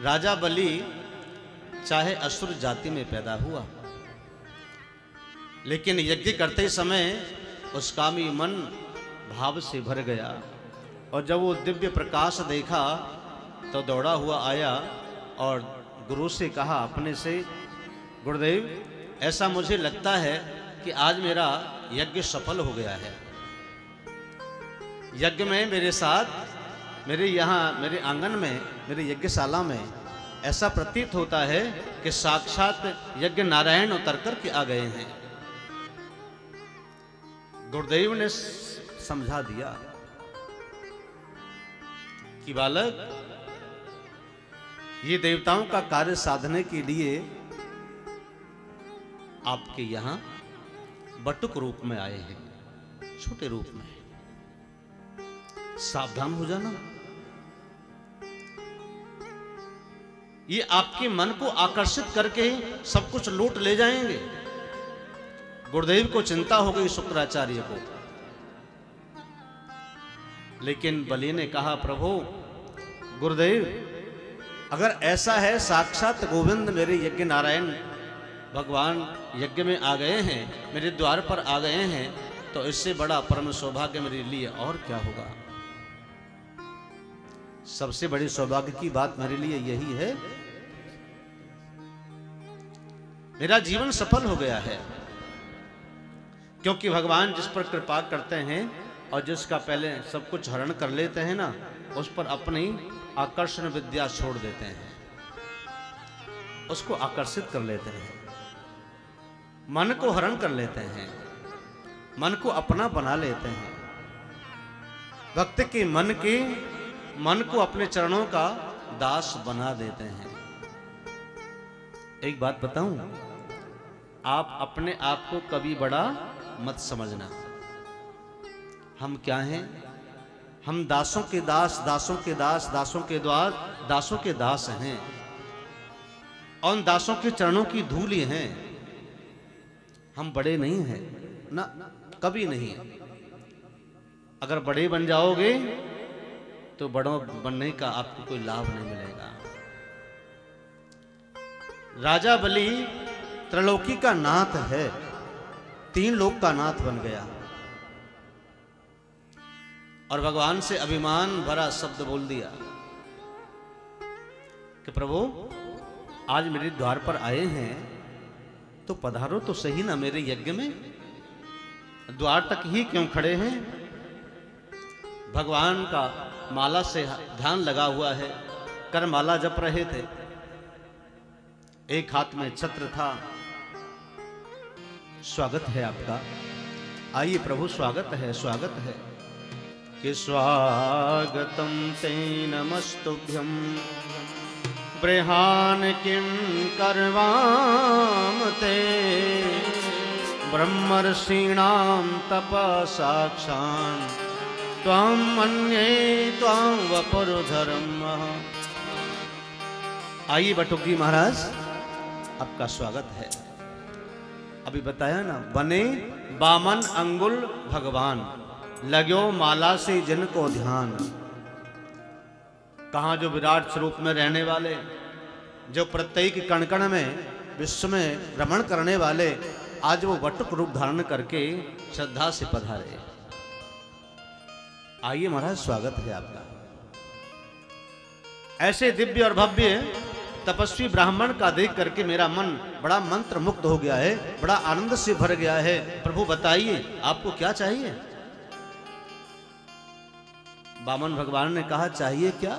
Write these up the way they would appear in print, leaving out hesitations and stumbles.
राजा बलि चाहे असुर जाति में पैदा हुआ, लेकिन यज्ञ करते समय उसका भी मन भाव से भर गया। और जब वो दिव्य प्रकाश देखा तो दौड़ा हुआ आया और गुरु से कहा अपने से, गुरुदेव ऐसा मुझे लगता है कि आज मेरा यज्ञ सफल हो गया है। यज्ञ में मेरे साथ मेरे यहाँ मेरे आंगन में मेरे यज्ञशाला में ऐसा प्रतीत होता है कि साक्षात यज्ञ नारायण उतर कर के आ गए हैं। गुरुदेव ने समझा दिया कि बालक, ये देवताओं का कार्य साधने के लिए आपके यहां बटुक रूप में आए हैं, छोटे रूप में। सावधान हो जाना, ये आपके मन को आकर्षित करके सब कुछ लूट ले जाएंगे। गुरुदेव को चिंता हो गई शुक्राचार्य को, लेकिन बलि ने कहा, प्रभु गुरुदेव अगर ऐसा है साक्षात गोविंद मेरे यज्ञ नारायण भगवान यज्ञ में आ गए हैं, मेरे द्वार पर आ गए हैं, तो इससे बड़ा परम सौभाग्य मेरे लिए और क्या होगा। सबसे बड़ी सौभाग्य की बात मेरे लिए यही है, मेरा जीवन सफल हो गया है। क्योंकि भगवान जिस पर कृपा करते हैं और जिसका पहले सब कुछ हरण कर लेते हैं ना, उस पर अपनी आकर्षण विद्या छोड़ देते हैं, उसको आकर्षित कर लेते हैं, मन को हरण कर लेते हैं, मन को अपना बना लेते हैं। भक्त के मन को अपने चरणों का दास बना देते हैं। एक बात बताऊं, आप अपने आप को कभी बड़ा मत समझना। हम क्या हैं? हम दासों के दास, दासों के दास, दासों के द्वार, दासों के दास हैं और उन दासों के चरणों की धूली हैं। हम बड़े नहीं हैं ना, कभी नहीं। अगर बड़े बन जाओगे तो बड़ों बनने का आपको कोई लाभ नहीं मिलेगा। राजा बलि त्रिलोकी का नाथ है, 3 लोक का नाथ बन गया और भगवान से अभिमान भरा शब्द बोल दिया कि प्रभु आज मेरे द्वार पर आए हैं तो पधारो तो सही ना मेरे यज्ञ में, द्वार तक ही क्यों खड़े हैं। भगवान का माला से ध्यान लगा हुआ है, कर माला जप रहे थे, एक हाथ में छत्र था। स्वागत है आपका, आइए प्रभु स्वागत है, स्वागत है। कि स्वागतम ते नमस्तुभ्यं बृहान किं करवाम ते ब्रह्मर्षीणां तपसाक्षान् त्वां मन्ये त्वां वपुर्धरम्। आइए बटुक जी महाराज, आपका स्वागत है। अभी बताया ना, बने बामन अंगुल भगवान, लगो माला से जिनको ध्यान। कहाँ जो विराट स्वरूप में रहने वाले, जो प्रत्येक कण कण में विश्व में रमण करने वाले, आज वो वटुक रूप धारण करके श्रद्धा से पधारे। आइए महाराज स्वागत है आपका। ऐसे दिव्य और भव्य तपस्वी ब्राह्मण का देख करके मेरा मन बड़ा मंत्र मुक्त हो गया है, बड़ा आनंद से भर गया है। प्रभु बताइए आपको क्या चाहिए। बामन भगवान ने कहा, चाहिए क्या?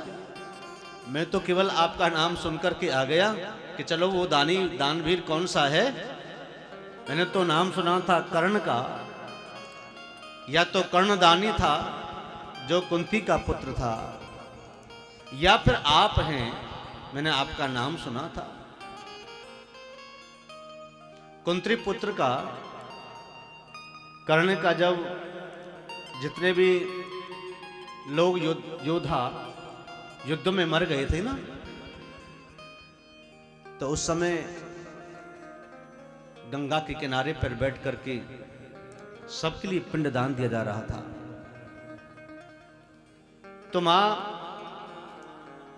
मैं तो केवल आपका नाम सुनकर के आ गया कि चलो वो दानवीर कौन सा है। मैंने तो नाम सुना था कर्ण का, या तो कर्णदानी था जो कुंती का पुत्र था, या फिर आप हैं, मैंने आपका नाम सुना था। कुंती पुत्र का, कर्ण का, जब जितने भी लोग योद्धा युद्ध में मर गए थे ना, तो उस समय गंगा के किनारे पर बैठ करके सबके लिए पिंडदान दिया जा रहा था। तो मां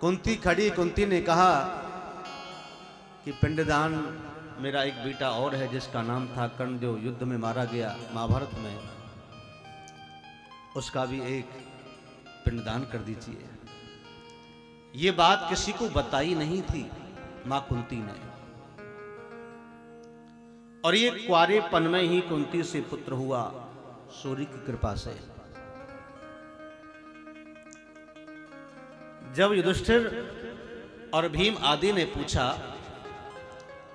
कुंती खड़ी, कुंती ने कहा कि पिंडदान मेरा एक बेटा और है जिसका नाम था कर्ण, जो युद्ध में मारा गया महाभारत में, उसका भी एक पिंडदान कर दीजिए। ये बात किसी को बताई नहीं थी मां कुंती ने, और ये कुंवारेपन में ही कुंती से पुत्र हुआ सूर्य की कृपा से। जब युधिष्ठिर और भीम आदि ने पूछा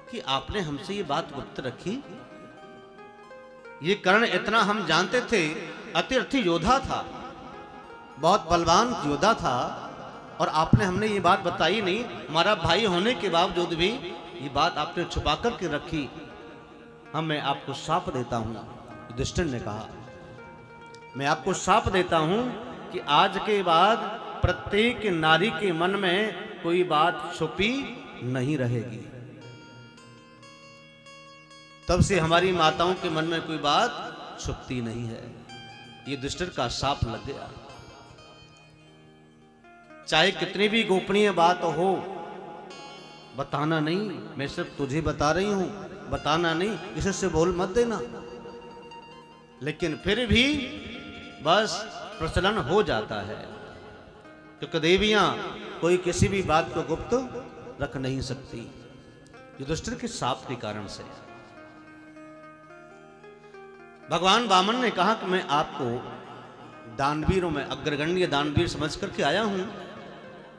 कि आपने हमसे ये बात गुप्त रखी, ये कर्ण इतना हम जानते थे, अतिरथी योद्धा था, बहुत बलवान योद्धा था, और आपने हमने ये बात बताई नहीं। हमारा भाई होने के बावजूद भी ये बात आपने छुपा करके रखी। मैं आपको श्राप देता हूं, युधिष्ठिर ने कहा, मैं आपको श्राप देता हूं कि आज के बाद प्रत्येक नारी के मन में कोई बात छुपी नहीं रहेगी। तब से हमारी माताओं के मन में कोई बात छुपती नहीं है। ये युधिष्ठिर का श्राप लग गया। चाहे कितनी भी गोपनीय बात हो, बताना नहीं, मैं सिर्फ तुझे बता रही हूं, बताना नहीं, किसी से बोल मत देना। लेकिन फिर भी बस प्रचलन हो जाता है, क्योंकि देवियां कोई किसी भी बात को गुप्त रख नहीं सकती, युधिष्ठिर के श्राप के कारण से। भगवान वामन ने कहा कि मैं आपको दानवीरों में अग्रगण्य दानवीर समझ करके आया हूं।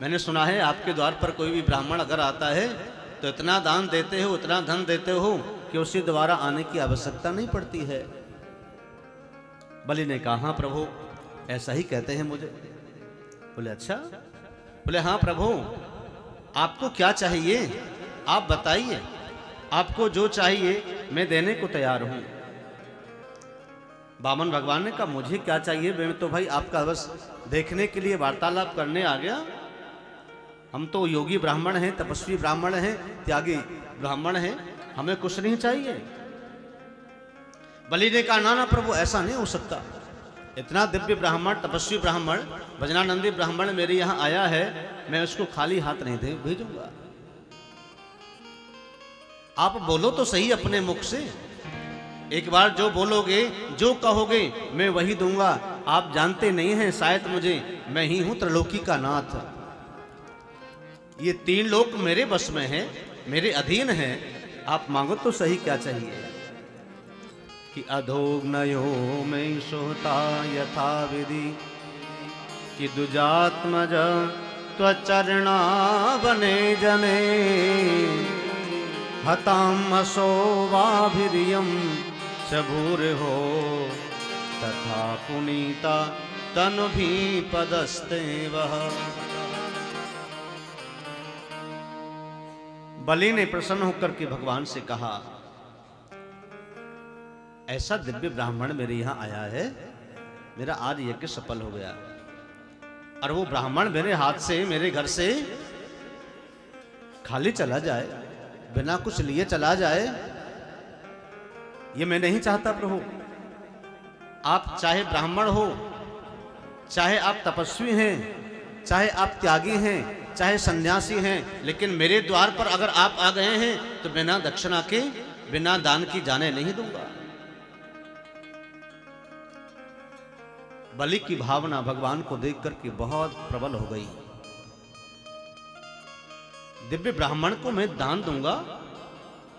मैंने सुना है आपके द्वार पर कोई भी ब्राह्मण अगर आता है तो इतना दान देते हो, इतना धन देते हो कि उसे दोबारा आने की आवश्यकता नहीं पड़ती है। बलि ने कहा, हाँ प्रभु, ऐसा ही कहते हैं मुझे। बोले अच्छा? बोले हाँ प्रभु, आपको क्या चाहिए आप बताइए, आपको जो चाहिए मैं देने को तैयार हूं। वामन भगवान ने कहा, मुझे क्या चाहिए, मैं तो भाई आपका बस देखने के लिए वार्तालाप करने आ गया। हम तो योगी ब्राह्मण हैं, तपस्वी ब्राह्मण हैं, त्यागी ब्राह्मण हैं, हमें कुछ नहीं चाहिए। बलि ने कहा, ना ना प्रभु, ऐसा नहीं हो सकता। इतना दिव्य ब्राह्मण, तपस्वी ब्राह्मण, भजनानंदी ब्राह्मण मेरे यहां आया है, मैं उसको खाली हाथ नहीं दे भेजूंगा। आप बोलो तो सही अपने मुख से, एक बार जो बोलोगे, जो कहोगे मैं वही दूंगा। आप जानते नहीं हैं शायद मुझे, मैं ही हूं त्रिलोकी का नाथ। ये 3 लोक मेरे बस में हैं, मेरे अधीन हैं। आप मांगो तो सही क्या चाहिए। कि अधोग्नयो में सोता यथा विधि, कि दुजात्मज त्वचरणा बने जने, हताम असोवाभिरियम सबूर हो, तथा पुनीता तनु भी पदस्ते वह। बलि ने प्रसन्न होकर के भगवान से कहा, ऐसा दिव्य ब्राह्मण मेरे यहां आया है, मेरा आज यज्ञ सफल हो गया, और वो ब्राह्मण मेरे हाथ से, मेरे घर से खाली चला जाए, बिना कुछ लिए चला जाए, ये मैं नहीं चाहता प्रभु। आप चाहे ब्राह्मण हो, चाहे आप तपस्वी हैं, चाहे आप त्यागी हैं, चाहे सन्यासी हैं, लेकिन मेरे द्वार पर अगर आप आ गए हैं तो बिना दक्षिणा के, बिना दान की जाने नहीं दूंगा। बलि की भावना भगवान को देख करके बहुत प्रबल हो गई। दिव्य ब्राह्मण को मैं दान दूंगा,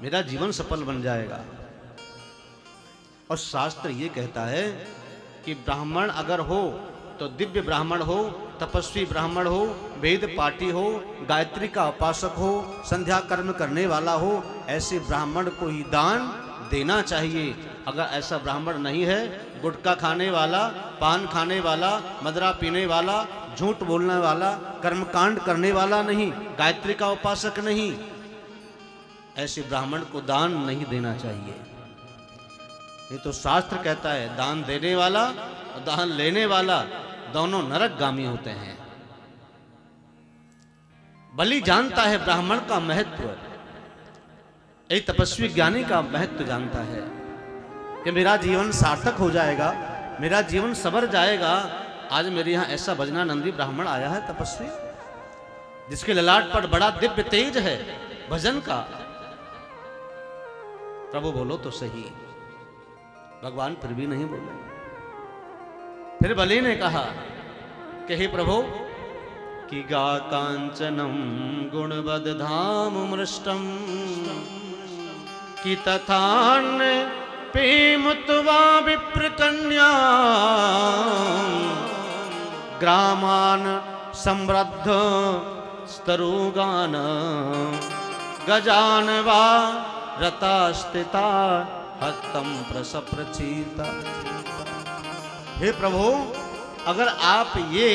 मेरा जीवन सफल बन जाएगा। और शास्त्र ये कहता है कि ब्राह्मण अगर हो तो दिव्य ब्राह्मण हो, तपस्वी ब्राह्मण हो, वेद पाठी हो, गायत्री का उपासक हो, संध्या कर्म करने वाला हो, ऐसे ब्राह्मण को ही दान देना चाहिए। अगर ऐसा ब्राह्मण नहीं है, गुटखा खाने वाला, पान खाने वाला, मदरा पीने वाला, झूठ बोलने वाला, कर्मकांड करने वाला नहीं, गायत्री का उपासक नहीं, ऐसे ब्राह्मण को दान नहीं देना चाहिए। ये तो शास्त्र कहता है दान देने वाला और दान लेने वाला दोनों नरकगामी होते हैं। बलि जानता है ब्राह्मण का महत्व, एक तपस्वी ज्ञानी का महत्व जानता है कि मेरा जीवन सार्थक हो जाएगा, मेरा जीवन सवर जाएगा। आज मेरे यहाँ ऐसा भजनानंदी ब्राह्मण आया है, तपस्वी, जिसके ललाट पर बड़ा दिव्य तेज है भजन का। प्रभु बोलो तो सही। भगवान फिर भी नहीं बोले। फिर बलि ने कहा कि हे प्रभु, कि गा कांचनम गुणवद धाम मृष्टम कि तथान्य पेमुत्वा विप्रकन्या ग्रामान समृद्ध स्तरुगान गजान वा रता स्थिता हत्तम प्रसप्रचीता। हे प्रभु, अगर आप ये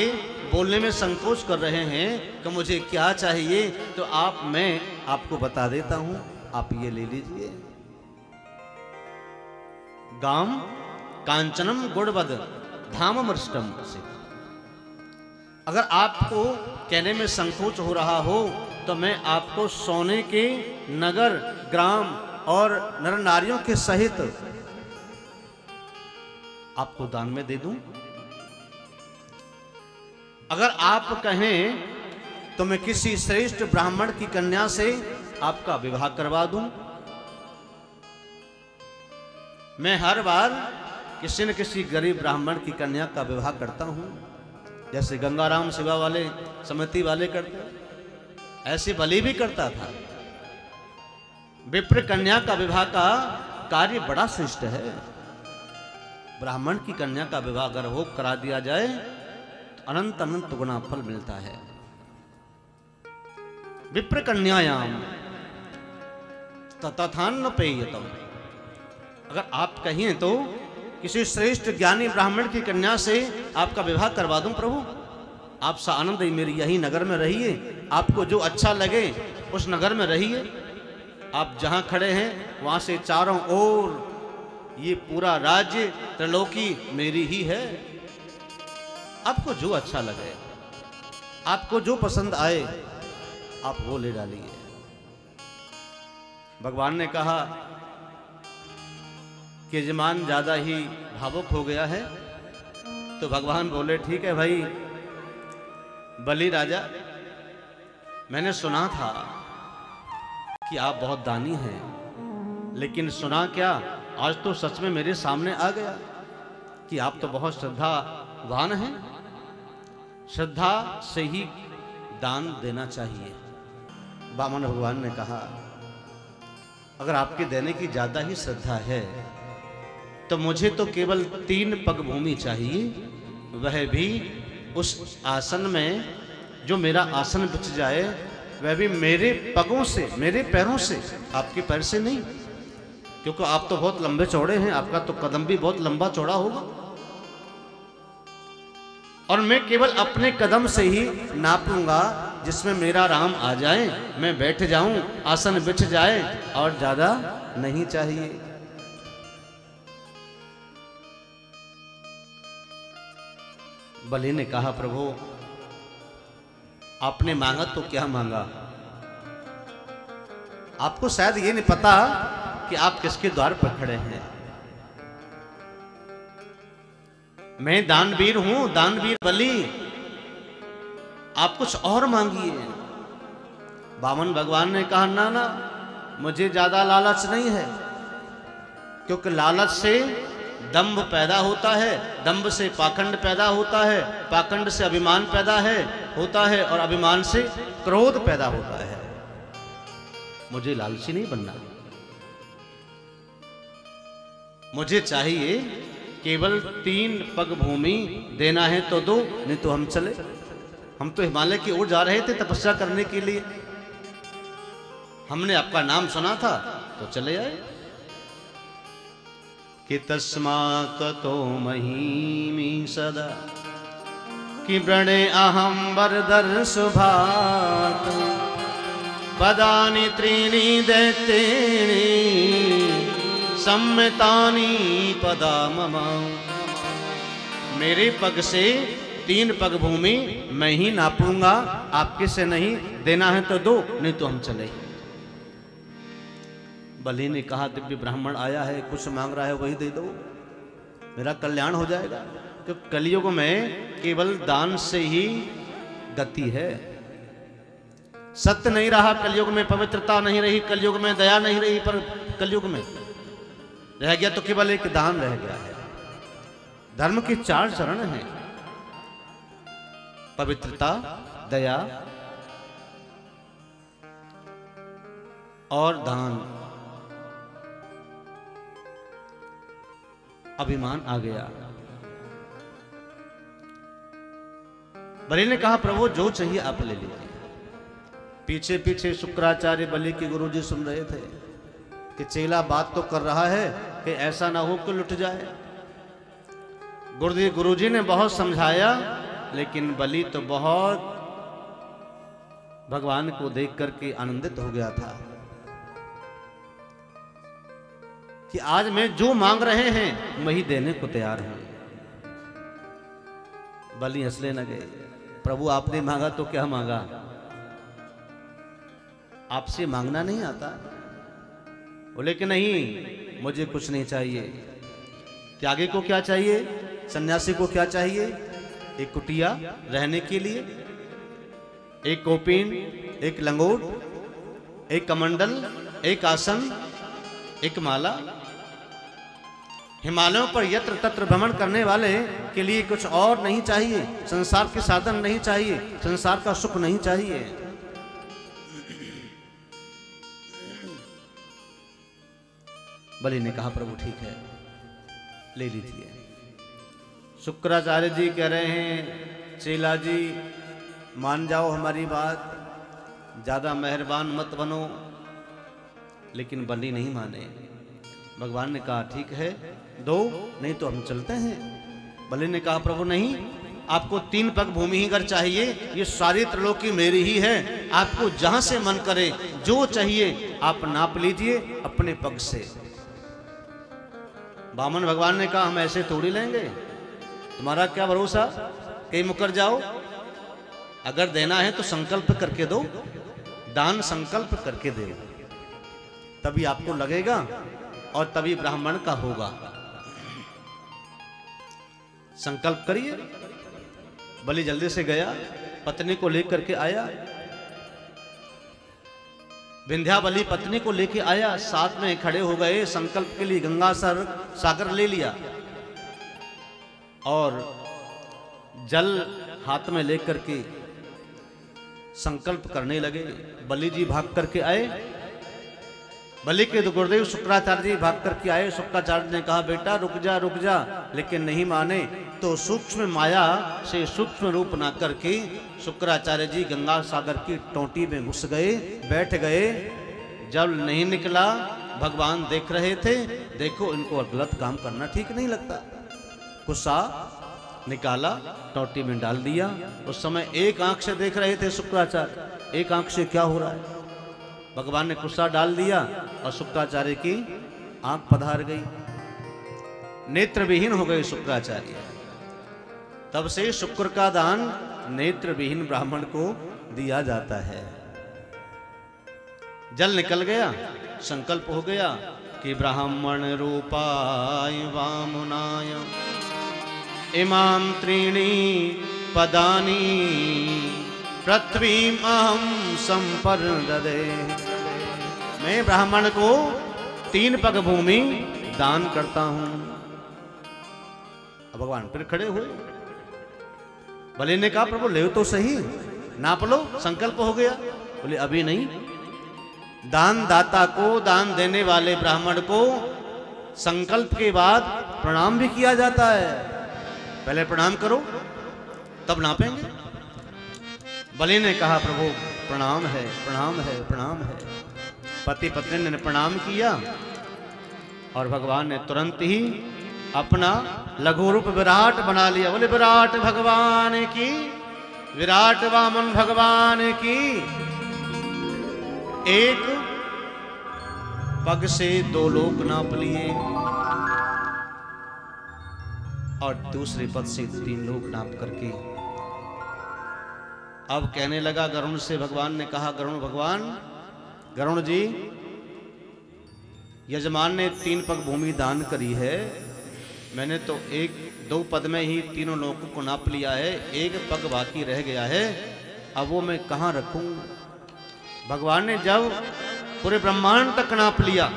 बोलने में संकोच कर रहे हैं कि मुझे क्या चाहिए, तो मैं आपको बता देता हूं, आप ये ले लीजिए। गाम कांचनम गुणवद धाम मृष्टम से। अगर आपको कहने में संकोच हो रहा हो तो मैं आपको सोने के नगर ग्राम और नर नारियों के सहित आपको दान में दे दूं। अगर आप कहें तो मैं किसी श्रेष्ठ ब्राह्मण की कन्या से आपका विवाह करवा दूं। मैं हर बार किसी न किसी गरीब ब्राह्मण की कन्या का विवाह करता हूं, जैसे गंगाराम सेवा वाले समिति वाले करते, ऐसे बलि भी करता था। विप्र कन्या का विवाह का कार्य बड़ा श्रेष्ठ है। ब्राह्मण की कन्या का विवाह अगर हो करा दिया जाए तो अनंत अनंत गुना फल मिलता है। विप्र कन्यायाम तथान्न पेयतम। अगर आप कहें तो किसी श्रेष्ठ ज्ञानी ब्राह्मण की कन्या से आपका विवाह करवा दूं प्रभु। आप सा आनंद मेरी यही नगर में रहिए, आपको जो अच्छा लगे उस नगर में रहिए। आप जहां खड़े हैं वहां से चारों ओर ये पूरा राज्य त्रिलोकी मेरी ही है। आपको जो अच्छा लगे, आपको जो पसंद आए, आप वो ले डालिए। भगवान ने कहा कि यजमान ज्यादा ही भावुक हो गया है, तो भगवान बोले ठीक है भाई बलि राजा, मैंने सुना था कि आप बहुत दानी हैं, लेकिन सुना क्या, आज तो सच में मेरे सामने आ गया कि आप तो बहुत श्रद्धावान हैं। श्रद्धा से ही दान देना चाहिए। वामन भगवान ने कहा अगर आपके देने की ज्यादा ही श्रद्धा है तो मुझे तो केवल 3 पग भूमि चाहिए, वह भी उस आसन में जो मेरा आसन बिछ जाए, वह भी मेरे पगों से, मेरे पैरों से, आपके पैर से नहीं, क्योंकि आप तो बहुत लंबे चौड़े हैं, आपका तो कदम भी बहुत लंबा चौड़ा होगा। और मैं केवल अपने कदम से ही नापूंगा, जिसमें मेरा राम आ जाए, मैं बैठ जाऊं, आसन बिछ जाए, और ज्यादा नहीं चाहिए। बलि ने कहा प्रभु आपने मांगा तो क्या मांगा, आपको शायद ये नहीं पता कि आप किसके द्वार पर खड़े हैं। मैं दानवीर हूं, दानवीर बलि, आप कुछ और मांगिए। वामन भगवान ने कहा ना ना, मुझे ज्यादा लालच नहीं है, क्योंकि लालच से दंभ पैदा होता है, दंभ से पाखंड पैदा होता है, पाखंड से अभिमान पैदा होता है, और अभिमान से क्रोध पैदा होता है। मुझे लालची नहीं बनना, मुझे चाहिए केवल 3 पग भूमि, देना है तो दो, नहीं तो हम चले। हम तो हिमालय की ओर जा रहे थे तपस्या करने के लिए, हमने आपका नाम सुना था तो चले आए। कि तस्मात् तो महीमि सदा कि व्रणे अहं वरदर सुभात पदानि त्रीणि दैत्येनि सम्मितानि पदा मम। मेरे पग से 3 पग भूमि मैं ही नापूंगा, आपके से नहीं, देना है तो दो, नहीं तो हम चले। बलि ने कहा दिव्य ब्राह्मण आया है, कुछ मांग रहा है वही दे दो, मेरा कल्याण हो जाएगा। क्योंकि कलयुग में केवल दान से ही गति है। सत्य नहीं रहा कलयुग में, पवित्रता नहीं रही कलयुग में, दया नहीं रही, पर कलयुग में रह गया तो केवल एक दान रह गया है। धर्म के 4 चरण हैं, पवित्रता, दया और दान। अभिमान आ गया। बलि ने कहा प्रभु जो चाहिए आप ले लीजिए। पीछे पीछे शुक्राचार्य बलि के गुरुजी सुन रहे थे कि चेला बात तो कर रहा है कि ऐसा ना हो कि लुट जाए। गुरुजी ने बहुत समझाया, लेकिन बलि तो बहुत भगवान को देख करके आनंदित हो गया था कि आज मैं जो मांग रहे हैं वही देने को तैयार हूं। बलि हंसने लगे, प्रभु आपने मांगा तो क्या मांगा, आपसे मांगना नहीं आता। बोले कि नहीं मुझे कुछ नहीं चाहिए। त्यागी को क्या चाहिए, सन्यासी को क्या चाहिए, एक कुटिया रहने के लिए, एक कौपीन, एक लंगोट, एक कमंडल, एक आसन, एक माला। हिमालयों पर यत्र तत्र भ्रमण करने वाले के लिए कुछ और नहीं चाहिए, संसार के साधन नहीं चाहिए, संसार का सुख नहीं चाहिए। बलि ने कहा प्रभु ठीक है ले लीजिए। शुक्राचार्य जी कह रहे हैं चेला जी मान जाओ हमारी बात, ज्यादा मेहरबान मत बनो, लेकिन बलि नहीं माने। भगवान ने कहा ठीक है दो, नहीं तो हम चलते हैं। बलि ने कहा प्रभु नहीं, आपको 3 पग भूमि ही अगर चाहिए, ये सारी त्रिलोकी मेरी ही है, आपको जहां से मन करे जो चाहिए आप नाप लीजिए अपने पग से। बामन भगवान ने कहा हम ऐसे थोड़ी लेंगे, तुम्हारा क्या भरोसा कहीं मुकर जाओ, अगर देना है तो संकल्प करके दो, दान संकल्प करके दो, तभी आपको लगेगा और तभी ब्राह्मण का होगा। संकल्प करिए। बलि जल्दी से गया, पत्नी को लेकर के आया, विंध्यावली पत्नी को लेके आया, साथ में खड़े हो गए, संकल्प के लिए गंगा सागर ले लिया और जल हाथ में लेकर के संकल्प करने लगे। बलि जी भाग करके आए, बलि के गुरुदेव शुक्राचार्य जी भाग करके आए। शुक्राचार्य ने कहा बेटा रुक जा, लेकिन नहीं माने तो सूक्ष्म माया से सूक्ष्म रूप ना करके शुक्राचार्य जी गंगा सागर की टोंटी में घुस गए, बैठ गए। जब नहीं निकला भगवान देख रहे थे, देखो इनको गलत काम करना ठीक नहीं लगता। गुस्सा निकाला, टोंटी में डाल दिया। उस समय एक आंख से देख रहे थे शुक्राचार्य, एक आंख से क्या हो रहा है। भगवान ने गुस्सा डाल दिया और शुक्राचार्य की आंख पधार गई, नेत्र विहीन हो गए शुक्राचार्य। तब से शुक्र का दान नेत्र विहीन ब्राह्मण को दिया जाता है। जल निकल गया, संकल्प हो गया कि ब्राह्मण रूपाय वामुनाय इमाम त्रीणि पदानी पृथ्वी अहम संपर्ददे। मैं ब्राह्मण को 3 पग भूमि दान करता हूं। अब भगवान फिर खड़े हुए। बलि ने कहा प्रभु ले तो सही, नाप लो, संकल्प हो गया। बोले अभी नहीं, दान दाता को, दान देने वाले ब्राह्मण को संकल्प के बाद प्रणाम भी किया जाता है। पहले प्रणाम करो तब नापेंगे। बलि ने कहा प्रभु प्रणाम है, प्रणाम है, प्रणाम है। पति पत्नी ने प्रणाम किया और भगवान ने तुरंत ही अपना लघु रूप विराट बना लिया। बोले विराट भगवान की, विराट वामन भगवान की। एक पग से 2 लोक नाप लिए और दूसरे पद से 3 लोक नाप करके अब कहने लगा गरुण से। भगवान ने कहा गरुण भगवान, गरुण जी यजमान ने 3 पग भूमि दान करी है, मैंने तो 1-2 पद में ही 3 लोगों को नाप लिया है, 1 पग बाकी रह गया है, अब वो मैं कहाँ रखूं। भगवान ने जब पूरे ब्रह्मांड तक नाप लिया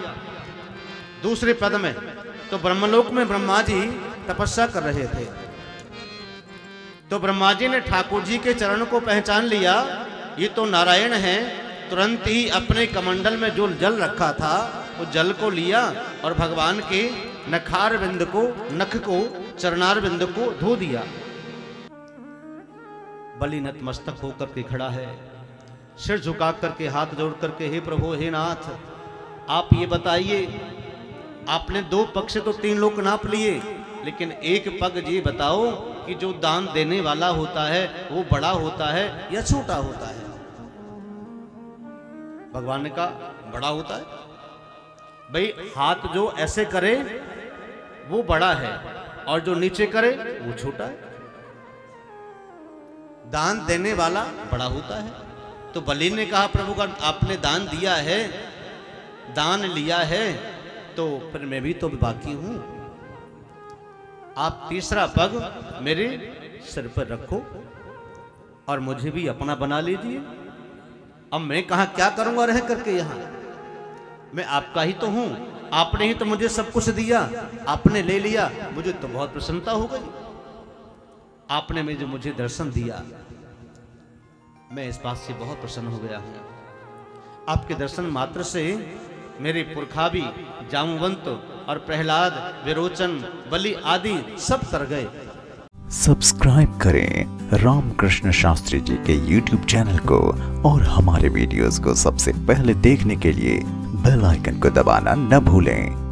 दूसरे पद में, तो ब्रह्मलोक में ब्रह्मा जी तपस्या कर रहे थे। तो ब्रह्मा जी ने ठाकुर जी के चरण को पहचान लिया, ये तो नारायण हैं। तुरंत ही अपने कमंडल में जो जल रखा था वो जल को लिया और भगवान के नखार बिंद को, नख को, चरणार बिंद को धो दिया। बलि नतमस्तक होकर के खड़ा है, सिर झुका करके हाथ जोड़ करके, हे प्रभु हे नाथ, आप ये बताइए, आपने 2 पग से तो 3 लोग नाप लिए, लेकिन एक पग जी बताओ कि जो दान देने वाला होता है वो बड़ा होता है या छोटा होता है? भगवान ने कहा बड़ा होता है। भाई हाथ जो ऐसे करे वो बड़ा है और जो नीचे करे वो छोटा है। दान देने वाला बड़ा होता है। तो बलि ने कहा प्रभु का आपने दान दिया है, दान लिया है, तो फिर मैं भी तो बाकी हूं, आप तीसरा पग मेरे सिर पर रखो और मुझे भी अपना बना लीजिए। अब मैं कहां क्या करूंगा रह करके, यहां मैं आपका ही तो हूं, आपने ही तो मुझे सब कुछ दिया, आपने ले लिया, मुझे तो बहुत प्रसन्नता हो गई। आपने मुझे दर्शन दिया, मैं इस बात से बहुत प्रसन्न हो गया हूं। आपके दर्शन मात्र से मेरे पुरखा भी जामवंत और प्रहलाद, विरोचन, बलि आदि सब तर गए। सब्सक्राइब करें रामकृष्ण शास्त्री जी के YouTube चैनल को और हमारे वीडियोस को सबसे पहले देखने के लिए बेल आइकन को दबाना न भूलें।